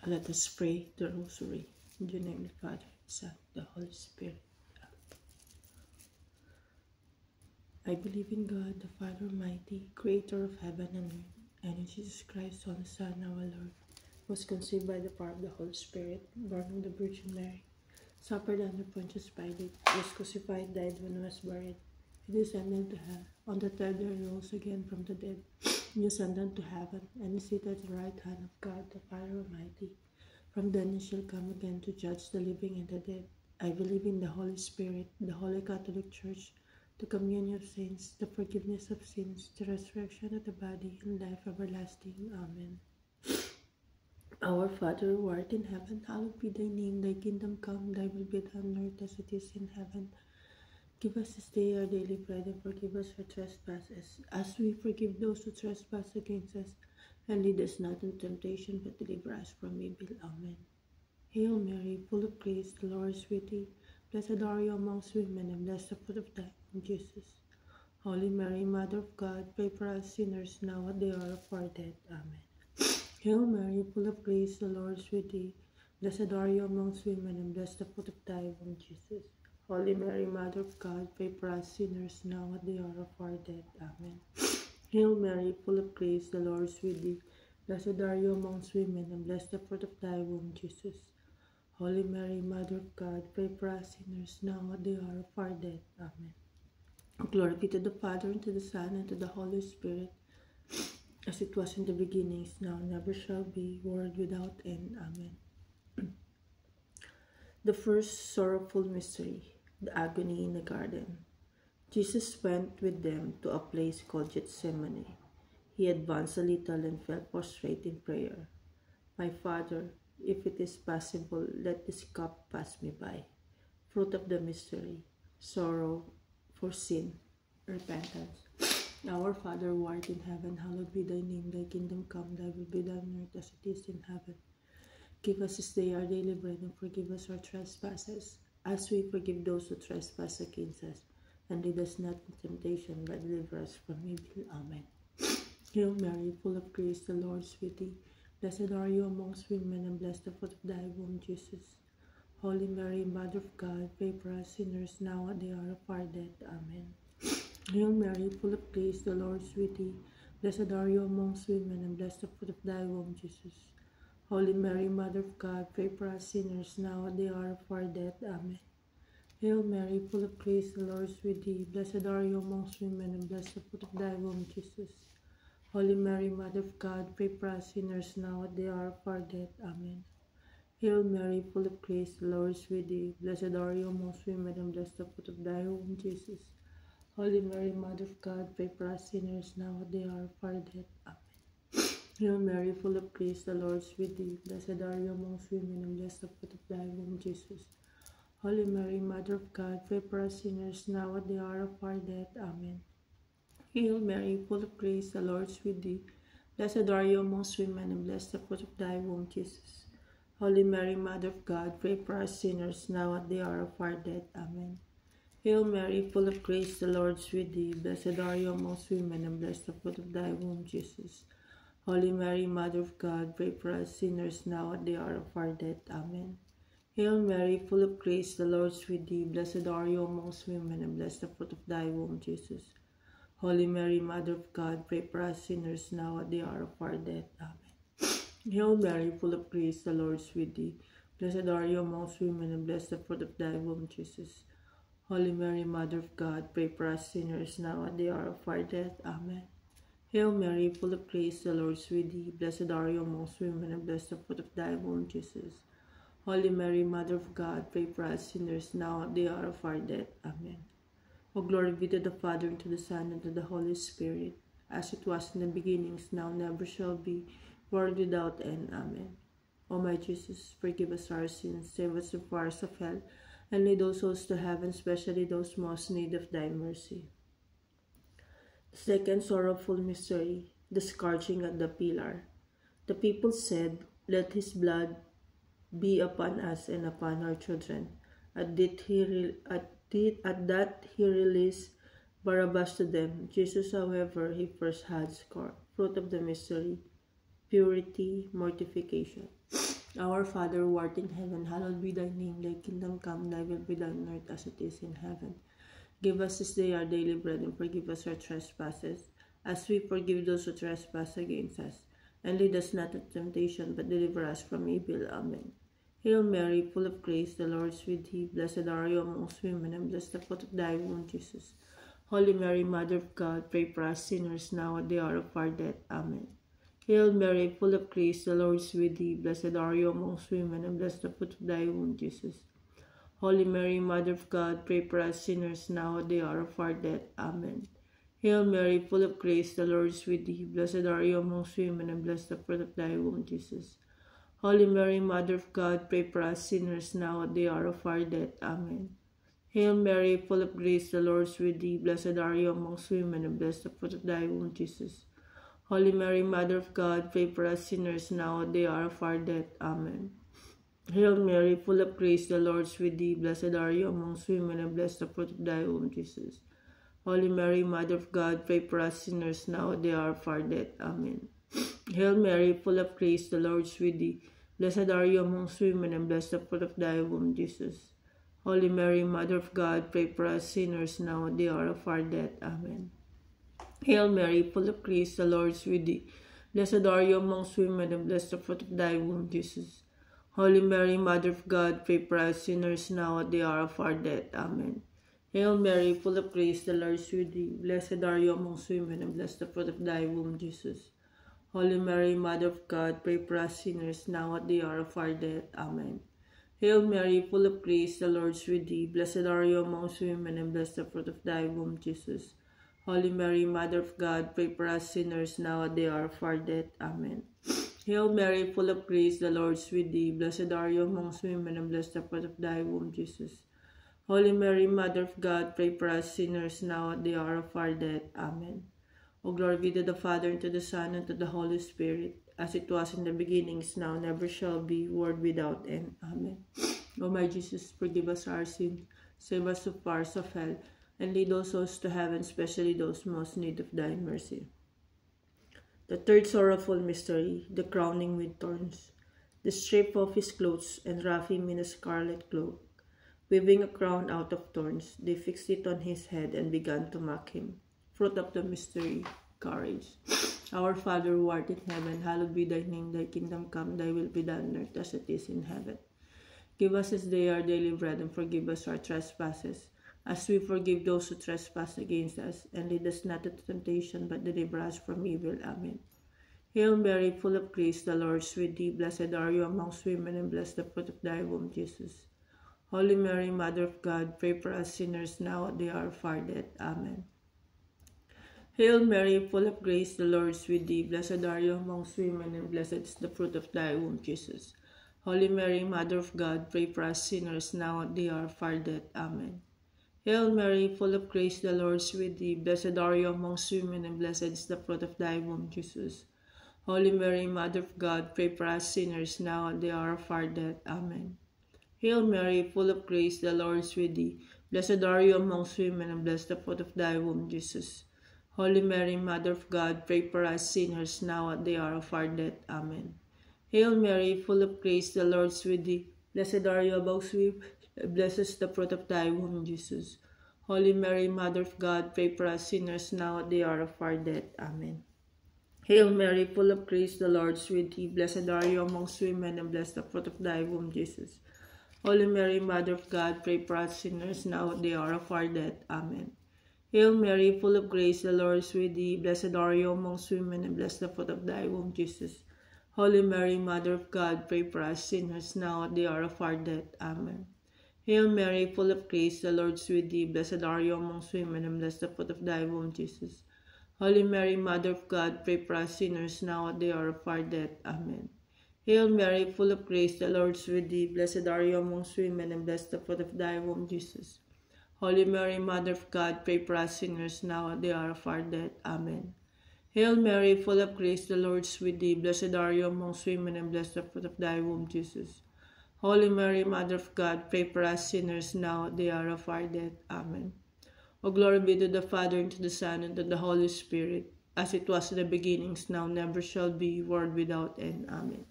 Let us pray the Rosary. In the name of the Father, Son, the Holy Spirit. I believe in God, the Father Almighty, creator of heaven and earth, and in Jesus Christ, Son, our Lord, who was conceived by the power of the Holy Spirit, born of the Virgin Mary, suffered under Pontius Pilate, was crucified, died, and was buried. He descended to hell. On the third day he rose again from the dead. He ascended to heaven, and is seated at the right hand of God, the Father Almighty. From then he shall come again to judge the living and the dead. I believe in the Holy Spirit, the Holy Catholic Church, the communion of saints, the forgiveness of sins, the resurrection of the body, and life everlasting. Amen. Our Father, who art in heaven, hallowed be thy name. Thy kingdom come, thy will be done on earth as it is in heaven. Give us this day our daily bread, and forgive us our trespasses, as we forgive those who trespass against us. And lead us not into temptation, but deliver us from evil. Amen. Hail Mary, full of grace, the Lord is with thee. Blessed are you amongst women, and blessed the fruit of thy womb, Jesus. Holy Mary, Mother of God, pray for us sinners, now at the hour of our death. Amen. Hail Mary, full of grace, the Lord is with thee. Blessed are you amongst women, and blessed the fruit of thy womb, Jesus. Holy Mary, Mother of God, pray for us sinners, now at the hour of our death. Amen. Hail Mary, full of grace, the Lord is with thee. Blessed are you amongst women, and blessed the fruit of thy womb, Jesus. Holy Mary, Mother of God, pray for us sinners, now at the hour of our death. Amen. Glory be to the Father, and to the Son, and to the Holy Spirit, as it was in the beginning, is now, and ever shall be, world without end. Amen. The first sorrowful mystery, the agony in the garden. Jesus went with them to a place called Gethsemane. He advanced a little and fell prostrate in prayer. My Father, if it is possible, let this cup pass me by. Fruit of the mystery, sorrow for sin, repentance. Our Father who art in heaven, hallowed be thy name. Thy kingdom come, thy will be done on earth as it is in heaven. Give us this day our daily bread, and forgive us our trespasses, as we forgive those who trespass against us. And lead us not into temptation, but deliver us from evil. Amen. Hail Mary, full of grace, the Lord is with thee. Blessed are you amongst women, and blessed the fruit of thy womb, Jesus. Holy Mary, Mother of God, pray for us sinners, now at the hour of our death. Amen. Hail Mary, full of grace, the Lord is with thee. Blessed are you amongst women, and blessed the fruit of thy womb, Jesus. Holy Mary, Mother of God, pray for us sinners, now at the hour of our death. Amen. Hail Mary, full of grace, the Lord is with thee. Blessed are you amongst women, and blessed the fruit of thy womb, Jesus. Holy Mary, Mother of God, pray for us sinners, now at the hour of our death. Amen. Hail Mary, full of grace, the Lord is with thee. Blessed are you amongst women, and blessed the fruit of thy womb, Jesus. Holy Mary, Mother of God, pray for us sinners, now at the hour of our death. Amen. Hail Mary, full of grace, the Lord is with thee. Blessed are you amongst women, and blessed the fruit of thy womb, Jesus. Holy Mary, Mother of God, pray for us sinners, now at the hour of our death. Amen. Hail Mary, full of grace, the Lord is with thee. Blessed are you amongst women, and blessed the fruit of thy womb, Jesus. Holy Mary, Mother of God, pray for us sinners, now at the hour of our death. Amen. Hail Mary, full of grace, the Lord is with thee. Blessed are you amongst women, and blessed the fruit of thy womb, Jesus. Holy Mary, Mother of God, pray for us sinners, now at the hour of our death. Amen. Hail Mary, full of grace, the Lord is with thee. Blessed are you amongst women, and blessed the fruit of thy womb, Jesus. Holy Mary, Mother of God, pray for us sinners, now at the hour of our death. Amen. Hail Mary, full of grace, the Lord is with thee. Blessed are you amongst women, and blessed the fruit of thy womb, Jesus. Holy Mary, Mother of God, pray for us sinners, now at the hour of our death. Amen. Hail Mary, full of grace, the Lord is with thee. Blessed are you amongst women, and blessed the fruit of thy womb, Jesus. Holy Mary, Mother of God, pray for us sinners, now at the hour of our death. Amen. O glory be to the Father, and to the Son, and to the Holy Spirit, as it was in the beginning, is now, and ever shall be, world without end. Amen. O my Jesus, forgive us our sins, save us from the fires of hell, and lead those souls to heaven, especially those most in need of thy mercy. The second sorrowful mystery, the scourging at the pillar. The people said, let his blood be upon us and upon our children. At that he released Barabbas to them. Jesus, however, he first had scourged. Fruit of the mystery, purity, mortification. Our Father who art in heaven, hallowed be thy name. Thy kingdom come, thy will be done on earth as it is in heaven. Give us this day our daily bread, and forgive us our trespasses, as we forgive those who trespass against us. And lead us not into temptation, but deliver us from evil. Amen. Hail Mary, full of grace, the Lord is with thee. Blessed are you amongst women, and blessed the fruit of thy womb, Jesus. Holy Mary, Mother of God, pray for us sinners now at the hour of our death. Amen. Hail Mary, full of grace, the Lord is with thee. Blessed are you amongst women, and blessed the fruit of thy womb, Jesus. Holy Mary, Mother of God, pray for us sinners now at the hour of our death. Amen. Hail Mary, full of grace, the Lord is with thee. Blessed are you amongst women, and blessed the fruit of thy womb, Jesus. Holy Mary, Mother of God, pray for us sinners now at the hour of our death. Amen. Hail Mary, full of grace, the Lord is with thee. Blessed are you amongst women, and blessed the fruit of thy womb, Jesus. Holy Mary, Mother of God, pray for us sinners now at the hour of our death. Amen. Hail Mary, full of grace, the Lord is with thee. Blessed are you amongst women, and blessed the fruit of thy womb, Jesus. Holy Mary, Mother of God, pray for us sinners now at the hour of our death. Amen. Hail Mary, full of grace, the Lord is with thee. Blessed are you amongst women, and blessed the fruit of thy womb, Jesus. Holy Mary, Mother of God, pray for us sinners now at the hour of our death. Amen. Hail Mary, full of grace, the Lord is with thee. Blessed are you amongst women, and blessed the fruit of thy womb, Jesus. Holy Mary, Mother of God, pray for us sinners now at the hour of our death. Amen. Hail Mary, full of grace, the Lord is with thee. Blessed are you amongst women, and blessed the fruit of thy womb, Jesus. Holy Mary, Mother of God, pray for us sinners now at the hour of our death. Amen. Hail Mary, full of grace, the Lord is with thee. Blessed are you amongst women, and blessed the fruit of thy womb, Jesus. Holy Mary, Mother of God, pray for us sinners now at the hour of our death. Amen. Hail Mary, full of grace, the Lord is with thee. Blessed are you amongst women, and blessed the fruit of thy womb, Jesus. Holy Mary, Mother of God, pray for us sinners now at the hour of our death. Amen. O glory be to the Father, and to the Son, and to the Holy Spirit, as it was in the beginning, is now, never shall be, world without end. Amen. O my Jesus, forgive us our sins, save us from fires of hell, and lead all souls to heaven, especially those most in need of thy mercy. The third sorrowful mystery, the crowning with thorns. They stripped off his clothes and wrapped him in a scarlet cloak. Weaving a crown out of thorns, they fixed it on his head and began to mock him. Fruit of the mystery, courage. Our Father who art in heaven, hallowed be thy name. Thy kingdom come, thy will be done on earth as it is in heaven. Give us this day our daily bread, and forgive us our trespasses, as we forgive those who trespass against us. And lead us not into temptation, but deliver us from evil. Amen. Hail Mary, full of grace, the Lord is with thee. Blessed are you amongst women, and blessed the fruit of thy womb, Jesus. Holy Mary, Mother of God, pray for us sinners now at the hour of our death. Amen. Hail Mary, full of grace, the Lord is with thee. Blessed are you amongst women, and blessed is the fruit of thy womb, Jesus. Holy Mary, Mother of God, pray for us sinners now at the hour of our death. Amen. Hail Mary, full of grace, the Lord is with thee. Blessed are you amongst women, and blessed is the fruit of thy womb, Jesus. Holy Mary, Mother of God, pray for us sinners now at the hour of our death. Amen. Hail Mary, full of grace, the Lord is with thee. Blessed are you amongst women, and blessed the fruit of thy womb, Jesus. Holy Mary, Mother of God, pray for us sinners now at the hour of our death. Amen. Hail Mary, full of grace, the Lord is with thee. Blessed are you amongst women, and blessed is the fruit of thy womb, Jesus. Holy Mary, Mother of God, pray for us sinners now at the hour of our death. Amen. Hail Mary, full of grace, the Lord is with thee. Blessed are you amongst women, and blessed the fruit of thy womb, Jesus. Holy Mary, Mother of God, pray for us sinners now at the hour of our death. Amen. Hail Mary, full of grace, the Lord is with thee. Blessed are you amongst women, and blessed the fruit of thy womb, Jesus. Holy Mary, Mother of God, pray for us sinners now at the hour of our death. Amen. Hail Mary, full of grace, the Lord is with thee. Blessed are you amongst women, and blessed the fruit of thy womb, Jesus. Holy Mary, Mother of God, pray for us sinners now at the hour of our death. Amen. Hail Mary, full of grace, the Lord is with thee. Blessed are you amongst women, and blessed the fruit of thy womb, Jesus. Holy Mary, Mother of God, pray for us sinners now at the hour of our death. Amen. Hail Mary, full of grace, the Lord is with thee. Blessed are you amongst women, and blessed the fruit of thy womb, Jesus. Holy Mary, Mother of God, pray for us sinners now at the hour of our death. Amen. O glory be to the Father, and to the Son, and to the Holy Spirit, as it was in the beginnings, now, never shall be, world without end. Amen.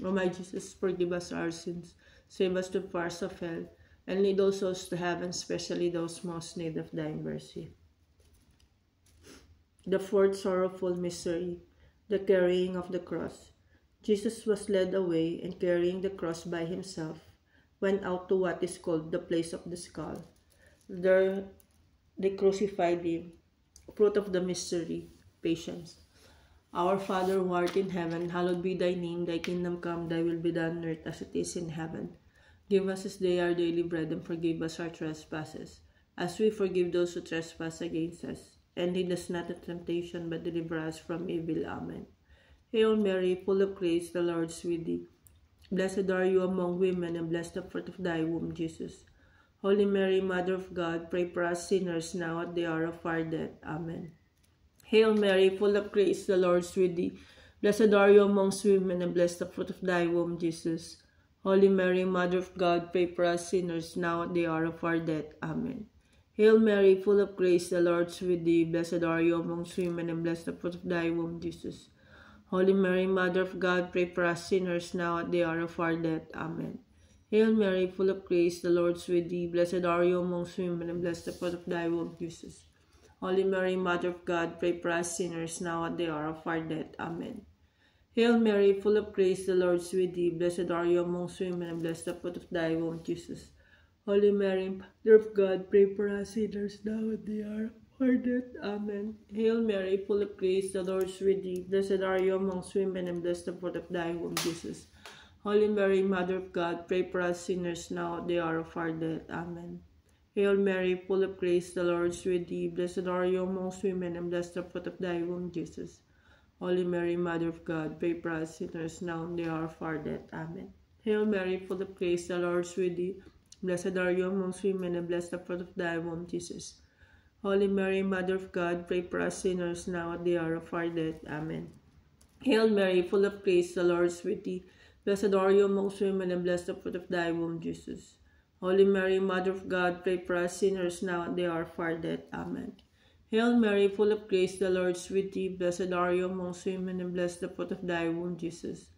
O my Jesus, forgive us our sins, save us from the fires of hell, and lead all souls to heaven, especially those most in need of thy mercy. The fourth sorrowful mystery, the carrying of the cross. Jesus was led away, and carrying the cross by himself, went out to what is called the place of the skull. There they crucified him. Fruit of the mystery, patience. Our Father who art in heaven, hallowed be thy name. Thy kingdom come, thy will be done on earth as it is in heaven. Give us this day our daily bread, and forgive us our trespasses, as we forgive those who trespass against us. And lead us not into temptation, but deliver us from evil. Amen. Hail Mary, full of grace, the Lord is with thee. Blessed are you among women, and blessed the fruit of thy womb, Jesus. Holy Mary, Mother of God, pray for us sinners now at the hour of our death. Amen. Hail Mary, full of grace, the Lord is with thee. Blessed are you amongst women, and blessed the fruit of thy womb, Jesus. Holy Mary, Mother of God, pray for us sinners now at the hour of our death. Amen. Hail Mary, full of grace, the Lord is with thee. Blessed are you amongst women, and blessed the fruit of thy womb, Jesus. Holy Mary, Mother of God, pray for us sinners now at the hour of our death. Amen. Hail Mary, full of grace, the Lord is with thee. Blessed are you amongst women, and blessed the fruit of thy womb, Jesus. Holy Mary, Mother of God, pray for us sinners now at the hour of our death. Amen. Hail Mary, full of grace, the Lord is with thee. Blessed are you amongst women, and blessed the fruit of thy womb, Jesus. Holy Mary, Mother of God, pray for us sinners now at the hour of our death. Amen. Hail Mary, full of grace, the Lord is with thee. Blessed are you amongst women, and blessed the fruit of thy womb, Jesus. Holy Mary, Mother of God, pray for us sinners now at the hour of our death. Amen. Hail Mary, full of grace, the Lord is with thee. Blessed are you amongst women, and blessed the fruit of thy womb, Jesus. Holy Mary, Mother of God, pray for us sinners now at the hour of our death. Amen. Hail Mary, full of grace, the Lord is with thee. Blessed are you amongst women, and blessed the fruit of thy womb, Jesus. Holy Mary, Mother of God, pray for us sinners now at the hour of our death. Amen. Hail Mary, full of grace, the Lord is with thee. Blessed are you amongst women, and blessed the fruit of thy womb, Jesus. Holy Mary, Mother of God, pray for us sinners now at the hour of our death. Amen. Hail Mary, full of grace, the Lord is with thee. Blessed are you amongst women, and blessed the fruit of thy womb, Jesus.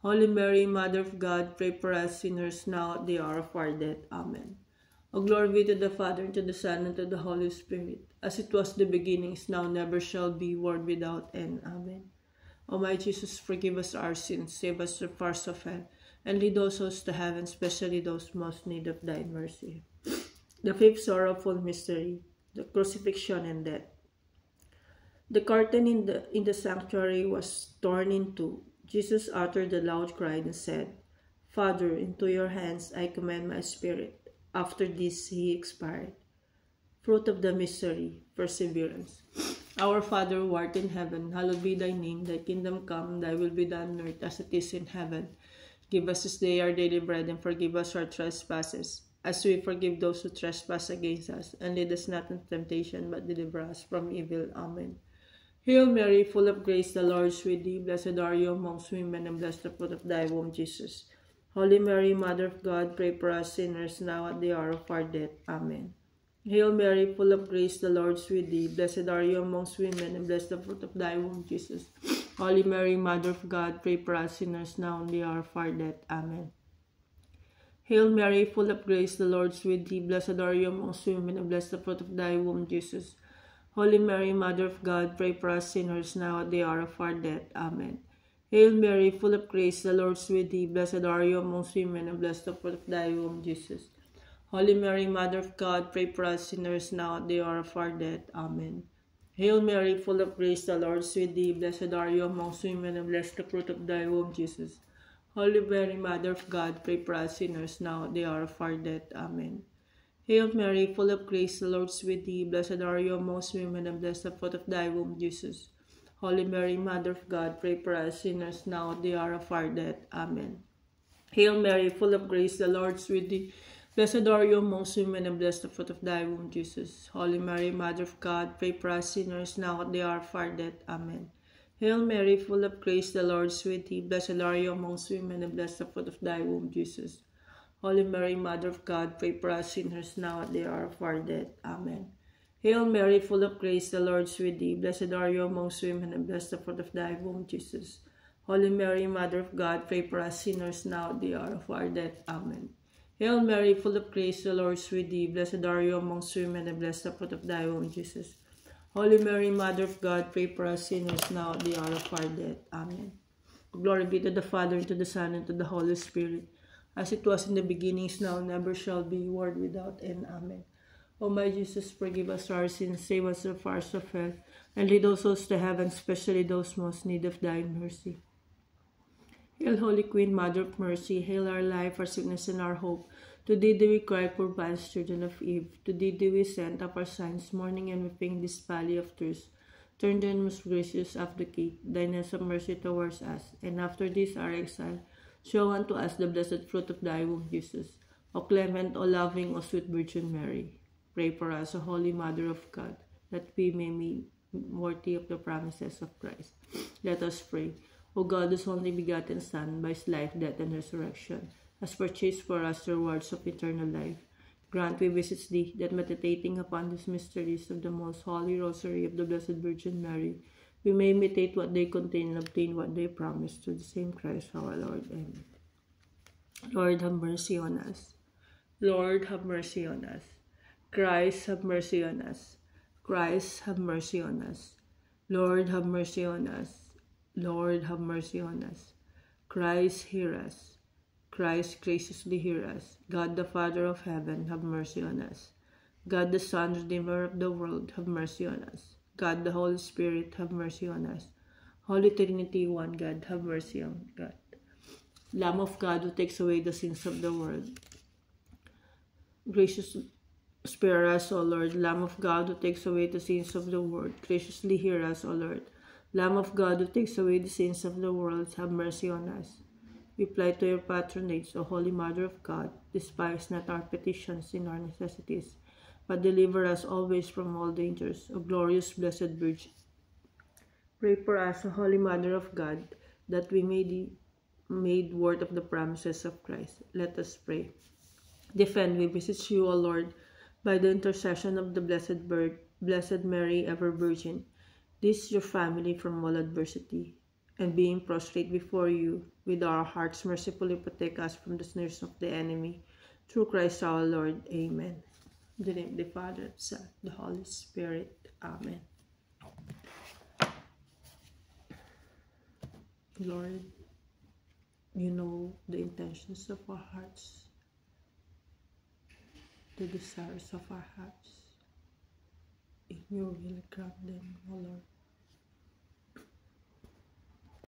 Holy Mary, Mother of God, pray for us sinners now at the hour of our death. Amen. O glory be to the Father, and to the Son, and to the Holy Spirit, as it was in the beginning, is now, never shall be, world without end. Amen. O my Jesus, forgive us our sins, save us from the fires of hell, and lead all souls to heaven, especially those most in need of thy mercy. The fifth sorrowful mystery, the crucifixion and death. The curtain in the sanctuary was torn in two. Jesus uttered a loud cry and said, Father, into your hands I commend my spirit. After this he expired. Fruit of the mystery, perseverance. Our Father who art in heaven, hallowed be thy name. Thy kingdom come, thy will be done on earth as it is in heaven. Give us this day our daily bread, and forgive us our trespasses, as we forgive those who trespass against us. And lead us not into temptation, but deliver us from evil. Amen. Hail Mary, full of grace, the Lord is with thee. Blessed are you amongst women, and blessed the fruit of thy womb, Jesus. Holy Mary, Mother of God, pray for us sinners now at the hour of our death. Amen. Hail Mary, full of grace, the Lord is with thee. Blessed are you amongst women, and blessed the fruit of thy womb, Jesus. Holy Mary, Mother of God, pray for us sinners now at the hour of our death. Amen. Hail Mary, full of grace, the Lord is with thee. Blessed are you amongst women, and blessed the fruit of thy womb, Jesus. Holy Mary, Mother of God, pray for us sinners now at the hour of our death. Amen. Hail Mary, full of grace, the Lord is with thee. Blessed are you amongst women, and blessed the fruit of thy womb, Jesus. Holy Mary, Mother of God, pray for us sinners now at the hour of our death. Amen. Hail Mary, full of grace, the Lord is with thee. Blessed are you amongst women, and blessed the fruit of thy womb, Jesus. Holy Mary, Mother of God, pray for us sinners now at the hour of our death. Amen. Hail Mary, full of grace, the Lord is with thee. Blessed are you amongst women, and blessed the fruit of thy womb, Jesus. Holy Mary, Mother of God, pray for us sinners now at the hour of our death. Amen. Hail Mary, full of grace, the Lord is with thee. Blessed are you amongst women, and blessed the fruit of thy womb, Jesus. Holy Mary, Mother of God, pray for us sinners now at the hour of our death. Amen. Hail Mary, full of grace, the Lord is with thee. Blessed are you amongst women, and blessed the fruit of thy womb, Jesus. Holy Mary, Mother of God, pray for us sinners now at the hour of our death. Amen. Hail Mary, full of grace, the Lord is with thee. Blessed are you amongst women, and blessed the fruit of thy womb, Jesus. Holy Mary, Mother of God, pray for us sinners now at the hour of our death. Amen. Hail Mary, full of grace, the Lord is with thee. Blessed are you amongst women, and blessed the fruit of thy womb, Jesus. Holy Mary, Mother of God, pray for us sinners now at the hour of our death. Amen. Glory be to the Father, and to the Son, and to the Holy Spirit, as it was in the beginning, is now, and ever shall be, world without end. Amen. O my Jesus, forgive us our sins, save us from the fires of hell, and lead those souls to heaven, especially those most in need of thy mercy. Hail, Holy Queen, Mother of Mercy, hail our life, our sickness, and our hope. To thee do we cry, poor banished children of Eve. To thee do we send up our sighs, mourning and weeping in this valley of tears. Turn then, most gracious Advocate, thine eyes of mercy towards us, and after this our exile, show unto us the blessed fruit of thy womb, Jesus. O clement, O loving, O sweet Virgin Mary, pray for us, O Holy Mother of God, that we may be worthy of the promises of Christ. Let us pray. O God, whose only begotten Son, by his life, death, and resurrection, has purchased for us the rewards of eternal life, grant, we beseech thee, that meditating upon these mysteries of the most holy rosary of the Blessed Virgin Mary, we may imitate what they contain and obtain what they promise, through the same Christ our Lord. Amen. Lord, have mercy on us. Lord, have mercy on us. Christ, have mercy on us. Christ, have mercy on us. Lord, have mercy on us. Lord, have mercy on us. Christ, hear us. Christ, graciously hear us. God the Father of heaven, have mercy on us. God the Son, Redeemer of the world, have mercy on us. God the Holy Spirit, have mercy on us. Holy Trinity, one God, have mercy on God. Lamb of God, who takes away the sins of the world, graciously spare us, O Lord. Lamb of God, who takes away the sins of the world, graciously hear us, O Lord. Lamb of God, who takes away the sins of the world, have mercy on us. We apply to your patronage, O Holy Mother of God. Despise not our petitions in our necessities, but deliver us always from all dangers, O glorious Blessed Virgin. Pray for us, O Holy Mother of God, that we may be made worthy of the promises of Christ. Let us pray. Defend, we beseech you, O Lord, by the intercession of the Blessed Mary, ever Virgin, this your family from all adversity, and being prostrate before you, with our hearts mercifully protect us from the snares of the enemy. Through Christ our Lord. Amen. In the name of the Father, the Son, the Holy Spirit. Amen. Lord, you know the intentions of our hearts, the desires of our hearts. In your will, grant them, O Lord.